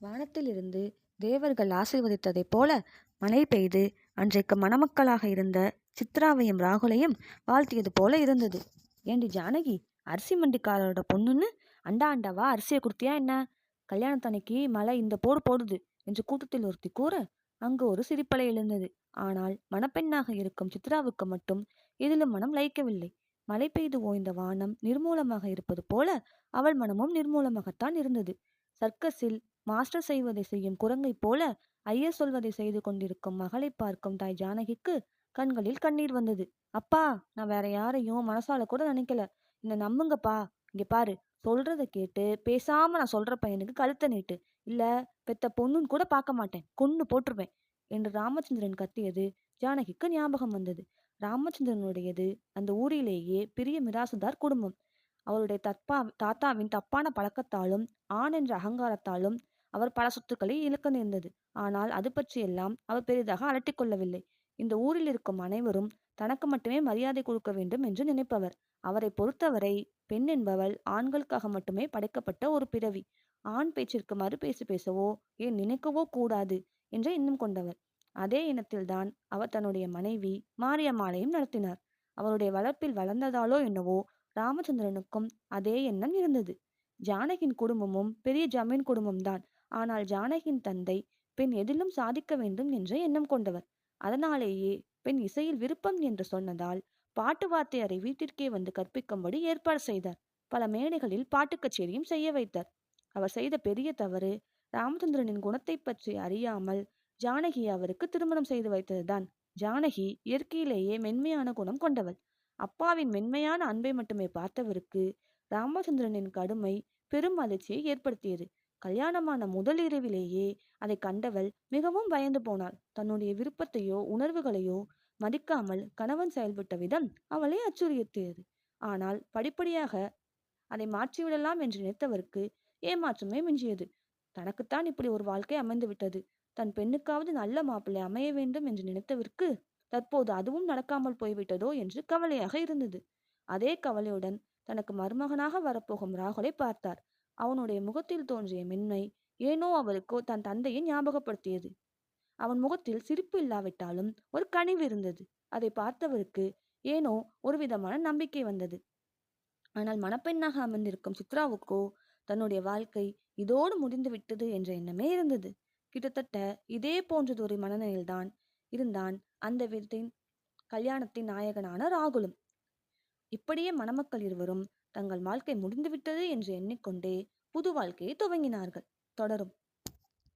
வானத்திலிருந்து தேவர்கள் ஆசீர்வதித்ததைப் போல மழை பெய்து அன்றைக்கு மணமக்களாக இருந்த சித்ராவையும் ராகுலையும் வாழ்த்தியது போல இருந்தது. ஏண்டி ஜானகி, அரிசி மண்டிக்காரரோட பொண்ணுன்னு அண்டா அண்டாவா அரிசியை கொடுத்தியா என்ன? கல்யாணத்தன்னைக்கு மழை இந்த போடு போடுது என்று கூட்டத்தில் ஒருத்தி கூற அங்கு ஒரு சிரிப்பலை எழுந்தது. ஆனால் மணப்பெண்ணாக இருக்கும் சித்ராவுக்கு மட்டும் இதிலும் மனம் லயிக்கவில்லை. மழை பெய்து ஓய்ந்த வானம் நிர்மூலமாக இருப்பது போல அவள் மனமும் நிர்மூலமாகத்தான் இருந்தது. சர்க்கஸில் மாஸ்டர் செய்வதை செய்யும் குரங்கை போல ஐயர் சொல்வதை செய்து கொண்டிருக்கும் மகளை பார்க்கும் தாய் ஜானகிக்கு கண்களில் கண்ணீர் வந்தது. அப்பா, நான் வேற யாரையும் மனசால கூட நினைக்கல, என்ன நம்புங்கப்பா. இங்க பாரு, சொல்றத கேட்டு பேசாம நான் சொல்ற பையனுக்கு கழுத்த நீட்டு, இல்ல பெத்த பொண்ணுன்னு கூட பார்க்க மாட்டேன், கொன்னு போட்டுருவேன் என்று ராமச்சந்திரன் கத்தியது ஜானகிக்கு ஞாபகம் வந்தது. ராமச்சந்திரனுடையது அந்த ஊரிலேயே பெரிய மிராசுதார் குடும்பம். அவருடைய தாத்தாவின் தப்பான பழக்கத்தாலும் ஆண் என்ற அகங்காரத்தாலும் அவர் பல சொத்துக்களை இழக்க நேர்ந்தது. ஆனால் அது பற்றியெல்லாம் அவர் பெரிதாக அலட்டிக்கொள்ளவில்லை. இந்த ஊரில் இருக்கும் அனைவரும் தனக்கு மட்டுமே மரியாதை கொடுக்க வேண்டும் என்று நினைப்பவர். அவரை பொறுத்தவரை பெண் என்பவள் ஆண்களுக்காக மட்டுமே படைக்கப்பட்ட ஒரு பிறவி. ஆண் பேச்சிற்கு மறுபேச்சு பேசவோ ஏன் நினைக்கவோ கூடாது என்ற எண்ணம் கொண்டவர். அதே இனத்தில்தான் அவர் தன்னுடைய மனைவி மாரியம்மாளையும் நடத்தினார். அவருடைய வளர்ப்பில் வளர்ந்ததாலோ என்னவோ ராமச்சந்திரனுக்கும் அதே எண்ணம் இருந்தது. ஜானகியின் குடும்பமும் பெரிய ஜமீன் குடும்பம்தான். ஆனால் ஜானகியின் தந்தை பெண் எதிலும் சாதிக்க வேண்டும் என்ற எண்ணம் கொண்டவர். அதனாலேயே பெண் இசையில் விருப்பம் என்று சொன்னதால் பாட்டு வாத்தியாரை வீட்டிற்கே வந்து கற்பிக்கும்படி ஏற்பாடு செய்தார். பல மேடைகளில் பாட்டு கச்சேரியும் செய்ய வைத்தார். அவர் செய்த பெரிய தவறு ராமச்சந்திரனின் குணத்தை பற்றி அறியாமல் ஜானகியை அவருக்கு திருமணம் செய்து வைத்ததுதான். ஜானகி இயற்கையிலேயே மென்மையான குணம் கொண்டவள். அப்பாவின் மென்மையான அன்பை மட்டுமே பார்த்தவருக்கு ராமச்சந்திரனின் கடுமை பெரும் அதிர்ச்சியை ஏற்படுத்தியது. கல்யாணமான முதல் இரவிலேயே அதை கண்டவள் மிகவும் பயந்து போனாள். தன்னுடைய விருப்பத்தையோ உணர்வுகளையோ மதிக்காமல் கணவன் செயல்பட்ட விதம் அவளை அச்சுறுத்தியது. ஆனால் படிப்படியாக அதை மாற்றிவிடலாம் என்று நினைத்தவருக்கு ஏமாற்றமே மிஞ்சியது. தனக்குத்தான் இப்படி ஒரு வாழ்க்கை அமைந்து விட்டது, தன் பெண்ணுக்காவது நல்ல மாப்பிள்ளை அமைய வேண்டும் என்று நினைத்தவருக்கு தற்போது அதுவும் நடக்காமல் போய்விட்டதோ என்று கவலையாக இருந்தது. அதே கவலையுடன் தனக்கு மருமகனாக வரப்போகும் ராகுலை பார்த்தார். அவனுடைய முகத்தில் தோன்றிய மென்மை ஏனோ அவருக்கு தன் தந்தையை ஞாபகப்படுத்தியது. அவன் முகத்தில் சிரிப்பு இல்லாவிட்டாலும் ஒரு கனிவு இருந்தது. அதை பார்த்தவருக்கு ஏனோ ஒரு விதமான நம்பிக்கை வந்தது. ஆனால் மணப்பெண்ணாக அமர்ந்திருக்கும் சித்ராவுக்கோ தன்னுடைய வாழ்க்கை இதோடு முடிந்து விட்டது என்ற எண்ணமே இருந்தது. கிட்டத்தட்ட இதே போன்றதொரு மனநிலையில்தான் இருந்தான் அந்த வீட்டின் கல்யாணத்தின் நாயகனான ராகுலும். இப்படியே மணமக்கள் இருவரும் தங்கள் வாழ்க்கை முடிந்துவிட்டது என்று எண்ணிக்கொண்டே புது வாழ்க்கையை துவங்கினார்கள். தொடரும்.